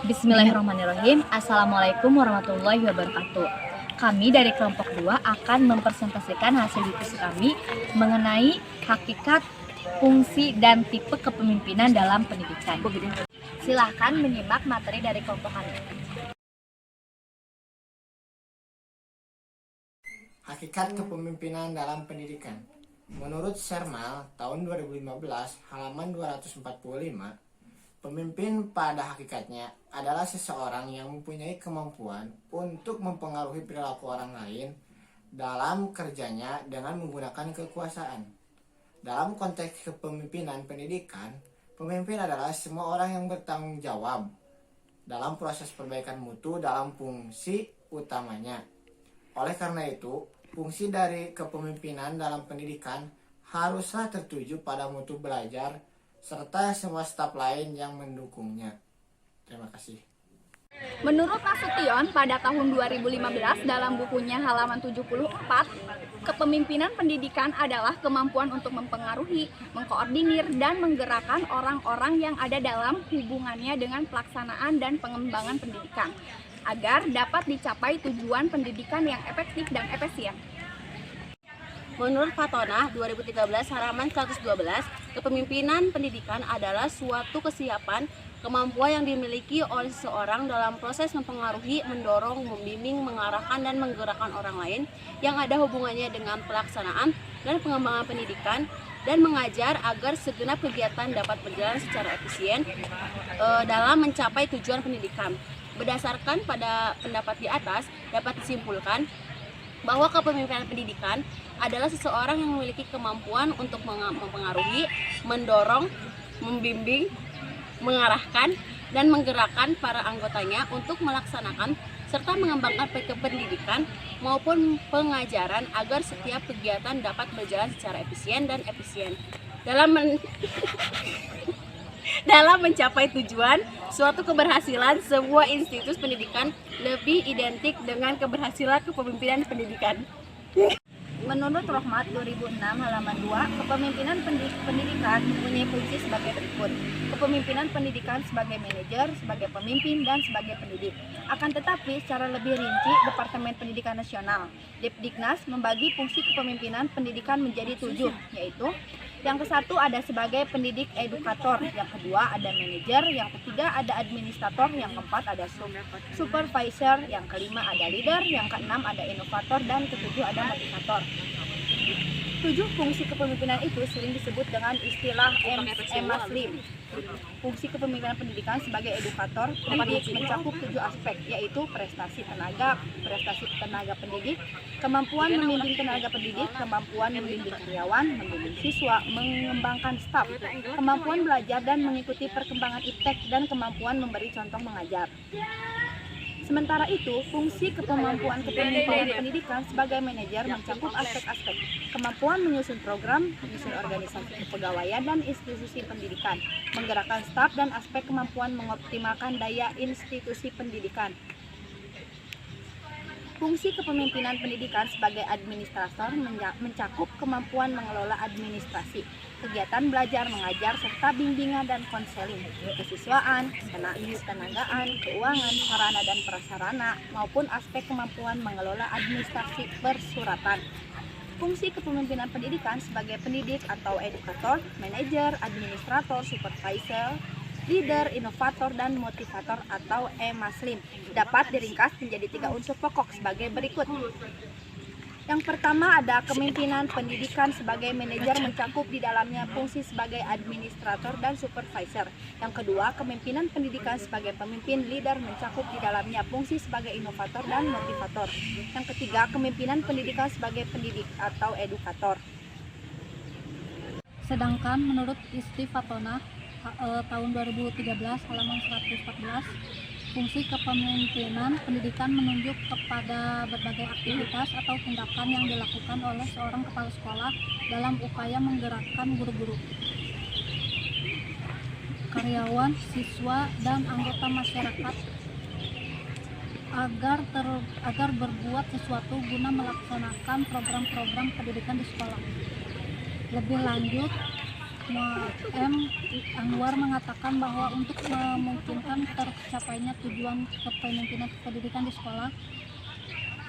Bismillahirrahmanirrahim. Assalamualaikum warahmatullahi wabarakatuh. Kami dari kelompok 2 akan mempresentasikan hasil diskusi kami mengenai hakikat, fungsi, dan tipe kepemimpinan dalam pendidikan. Silahkan menyimak materi dari kelompok kami. Hakikat kepemimpinan dalam pendidikan. Menurut Sermal tahun 2015 halaman 245, pemimpin pada hakikatnya adalah seseorang yang mempunyai kemampuan untuk mempengaruhi perilaku orang lain dalam kerjanya dengan menggunakan kekuasaan. Dalam konteks kepemimpinan pendidikan, pemimpin adalah semua orang yang bertanggung jawab dalam proses perbaikan mutu dalam fungsi utamanya. Oleh karena itu, fungsi dari kepemimpinan dalam pendidikan haruslah tertuju pada mutu belajar serta semua staf lain yang mendukungnya. Terima kasih. Menurut Nasution pada tahun 2015 dalam bukunya halaman 74, kepemimpinan pendidikan adalah kemampuan untuk mempengaruhi, mengkoordinir, dan menggerakkan orang-orang yang ada dalam hubungannya dengan pelaksanaan dan pengembangan pendidikan agar dapat dicapai tujuan pendidikan yang efektif dan efisien. Menurut Fatona 2013 halaman 112, kepemimpinan pendidikan adalah suatu kesiapan, kemampuan yang dimiliki oleh seseorang dalam proses mempengaruhi, mendorong, membimbing, mengarahkan, dan menggerakkan orang lain yang ada hubungannya dengan pelaksanaan dan pengembangan pendidikan dan mengajar agar segenap kegiatan dapat berjalan secara efisien dalam mencapai tujuan pendidikan. Berdasarkan pada pendapat di atas, dapat disimpulkan bahwa kepemimpinan pendidikan adalah seseorang yang memiliki kemampuan untuk mempengaruhi, mendorong, membimbing, mengarahkan, dan menggerakkan para anggotanya untuk melaksanakan serta mengembangkan pendidikan maupun pengajaran agar setiap kegiatan dapat berjalan secara efisien dan efisien. Dalam mencapai tujuan, suatu keberhasilan sebuah institusi pendidikan lebih identik dengan keberhasilan kepemimpinan pendidikan. Menurut Rohmat 2006 halaman 2, kepemimpinan pendidikan mempunyai fungsi sebagai berikut. Kepemimpinan pendidikan sebagai manajer, sebagai pemimpin, dan sebagai pendidik. Akan tetapi, secara lebih rinci, Departemen Pendidikan Nasional, Depdiknas, membagi fungsi kepemimpinan pendidikan menjadi 7, yaitu yang ke-1 ada sebagai pendidik edukator, yang kedua ada manajer, yang ketiga ada administrator, yang keempat ada supervisor, yang kelima ada leader, yang keenam ada inovator, dan ketujuh ada motivator. 7 fungsi kepemimpinan itu sering disebut dengan istilah MASLIM. Fungsi kepemimpinan pendidikan sebagai edukator pendidik mencakup 7 aspek, yaitu prestasi tenaga pendidik, kemampuan membimbing tenaga pendidik, kemampuan membimbing karyawan, membimbing siswa, mengembangkan staf, kemampuan belajar dan mengikuti perkembangan iptek, dan kemampuan memberi contoh mengajar. Sementara itu, fungsi kepemimpinan pendidikan sebagai manajer mencakup aspek-aspek kemampuan menyusun program, menyusun organisasi kepegawaian dan institusi pendidikan, menggerakkan staf, dan aspek kemampuan mengoptimalkan daya institusi pendidikan. Fungsi kepemimpinan pendidikan sebagai administrator mencakup kemampuan mengelola administrasi, kegiatan belajar mengajar, serta bimbingan dan konseling, kesiswaan, ketenagaan, keuangan, sarana dan prasarana, maupun aspek kemampuan mengelola administrasi persuratan. Fungsi kepemimpinan pendidikan sebagai pendidik atau edukator, manajer, administrator, supervisor, leader, inovator, dan motivator atau MASLIM dapat diringkas menjadi 3 unsur pokok sebagai berikut. Yang pertama ada kepemimpinan pendidikan sebagai manajer mencakup di dalamnya fungsi sebagai administrator dan supervisor. Yang kedua, kepemimpinan pendidikan sebagai pemimpin leader mencakup di dalamnya fungsi sebagai inovator dan motivator. Yang ketiga, kepemimpinan pendidikan sebagai pendidik atau edukator. Sedangkan menurut Isti Fatona tahun 2013 halaman 114, fungsi kepemimpinan pendidikan menunjuk kepada berbagai aktivitas atau tindakan yang dilakukan oleh seorang kepala sekolah dalam upaya menggerakkan guru-guru, karyawan, siswa, dan anggota masyarakat agar berbuat sesuatu guna melaksanakan program-program pendidikan di sekolah. Lebih lanjut, M. Anwar mengatakan bahwa untuk memungkinkan tercapainya tujuan kepemimpinan pendidikan di sekolah,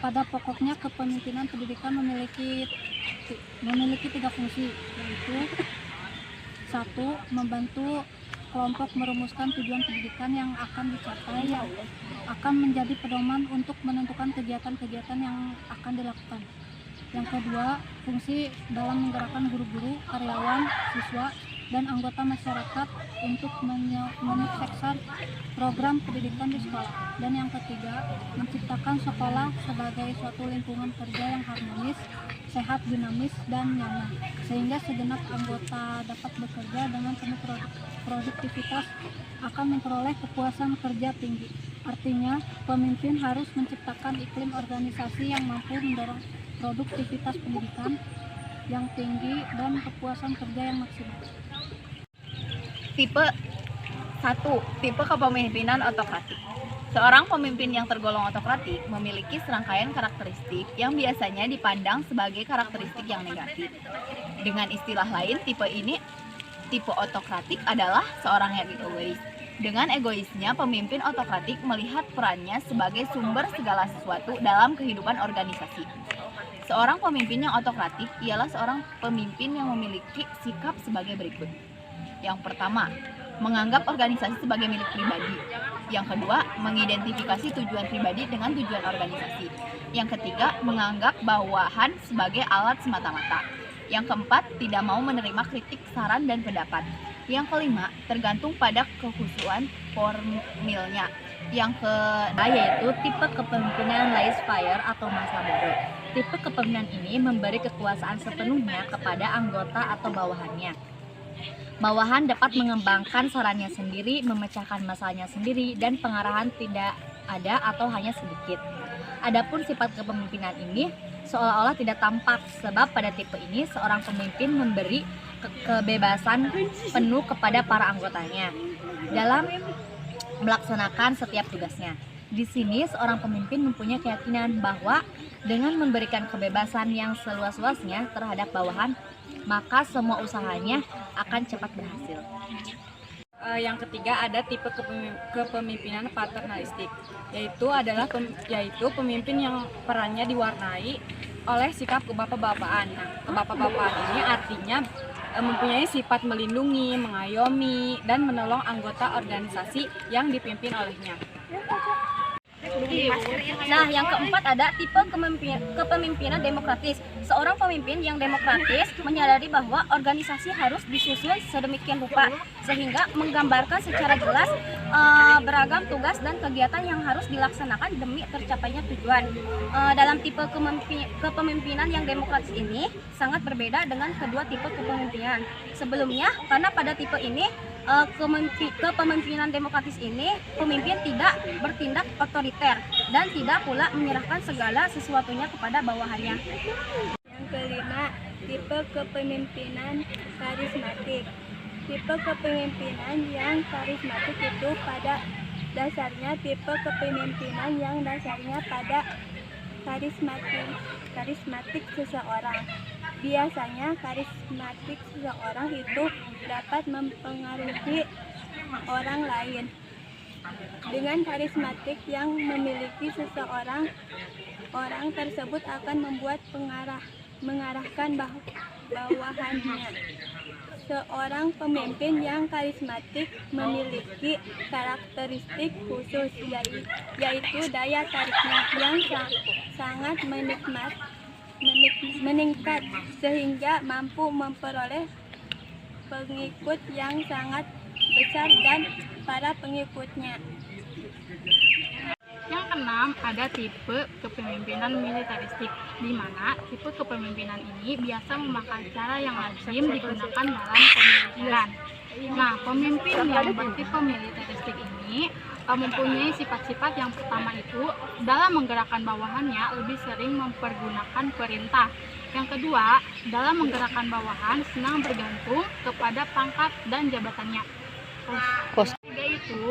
pada pokoknya kepemimpinan pendidikan memiliki 3 fungsi, yaitu 1. Membantu kelompok merumuskan tujuan pendidikan yang akan dicapai, yang akan menjadi pedoman untuk menentukan kegiatan-kegiatan yang akan dilakukan. Yang kedua, fungsi dalam menggerakkan guru-guru, karyawan, siswa, dan anggota masyarakat untuk menyukseskan program pendidikan di sekolah. Dan yang ketiga, menciptakan sekolah sebagai suatu lingkungan kerja yang harmonis, sehat, dinamis, dan nyaman, sehingga segenap anggota dapat bekerja dengan penuh produktivitas, akan memperoleh kepuasan kerja tinggi. Artinya, pemimpin harus menciptakan iklim organisasi yang mampu mendorong produktivitas pendidikan yang tinggi dan kepuasan kerja yang maksimal. Tipe 1. Tipe kepemimpinan otokratik. Seorang pemimpin yang tergolong otokratik memiliki serangkaian karakteristik yang biasanya dipandang sebagai karakteristik yang negatif. Dengan istilah lain, tipe otokratik adalah seorang yang egois. Dengan egoisnya, pemimpin otokratik melihat perannya sebagai sumber segala sesuatu dalam kehidupan organisasi. Seorang pemimpin yang otokratik ialah seorang pemimpin yang memiliki sikap sebagai berikut. Yang pertama, menganggap organisasi sebagai milik pribadi. Yang kedua, mengidentifikasi tujuan pribadi dengan tujuan organisasi. Yang ketiga, menganggap bawahan sebagai alat semata-mata. Yang keempat, tidak mau menerima kritik, saran, dan pendapat. Yang kelima, tergantung pada kekhusuan formilnya. Yang keenam yaitu tipe kepemimpinan laissez-faire atau masa bodoh. Tipe kepemimpinan ini memberi kekuasaan sepenuhnya kepada anggota atau bawahannya. Bawahan dapat mengembangkan sarannya sendiri, memecahkan masalahnya sendiri, dan pengarahan tidak ada atau hanya sedikit. Adapun sifat kepemimpinan ini seolah-olah tidak tampak, sebab pada tipe ini seorang pemimpin memberi kebebasan penuh kepada para anggotanya dalam melaksanakan setiap tugasnya. Di sini seorang pemimpin mempunyai keyakinan bahwa dengan memberikan kebebasan yang seluas-luasnya terhadap bawahan, maka semua usahanya akan cepat berhasil. Yang ketiga ada tipe kepemimpinan paternalistik, yaitu pemimpin yang perannya diwarnai oleh sikap kebapak-bapaan. Nah, kebapak-bapaan ini artinya mempunyai sifat melindungi, mengayomi, dan menolong anggota organisasi yang dipimpin olehnya. Nah, yang keempat ada tipe kepemimpinan demokratis. Seorang pemimpin yang demokratis menyadari bahwa organisasi harus disusun sedemikian rupa sehingga menggambarkan secara jelas beragam tugas dan kegiatan yang harus dilaksanakan demi tercapainya tujuan. Dalam tipe kepemimpinan yang demokratis ini sangat berbeda dengan kedua tipe kepemimpinan sebelumnya, karena pada tipe ini kepemimpinan demokratis ini pemimpin tidak bertindak otoriter dan tidak pula menyerahkan segala sesuatunya kepada bawahannya. Yang kelima, tipe kepemimpinan karismatik. Tipe kepemimpinan yang karismatik itu pada dasarnya tipe kepemimpinan yang dasarnya pada karismatik seseorang. Biasanya karismatik seseorang itu dapat mempengaruhi orang lain. Dengan karismatik yang memiliki seseorang, orang tersebut akan membuat mengarahkan bawahannya. Seorang pemimpin yang karismatik memiliki karakteristik khusus, yaitu daya tariknya yang sangat meningkat sehingga mampu memperoleh pengikut yang sangat besar dan para pengikutnya. Yang keenam, ada tipe kepemimpinan militaristik, di mana tipe kepemimpinan ini biasa memakai cara yang lazim digunakan dalam pemimpinan. Nah, pemimpin yang bertipe militaristik ini mempunyai sifat-sifat yang pertama itu dalam menggerakkan bawahannya lebih sering mempergunakan perintah. Yang kedua, dalam menggerakkan bawahan senang bergantung kepada pangkat dan jabatannya. Ketiga itu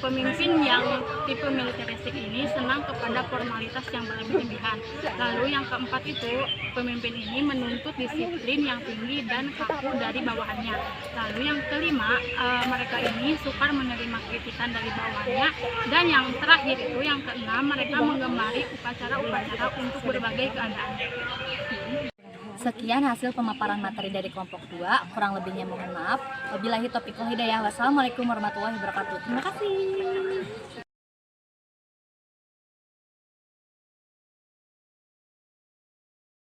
Pemimpin yang tipe militeristik ini senang kepada formalitas yang berlebihan. Lalu yang keempat itu, pemimpin ini menuntut disiplin yang tinggi dan kaku dari bawahannya. Lalu yang kelima, mereka ini sukar menerima kritikan dari bawahannya. Dan yang terakhir itu, yang keenam, mereka menggemari upacara-upacara untuk berbagai keadaan. Sekian hasil pemaparan materi dari kelompok 2. Kurang lebihnya mohon maaf. Wabillahi taufiq wal hidayah. Wassalamualaikum warahmatullahi wabarakatuh. Terima kasih.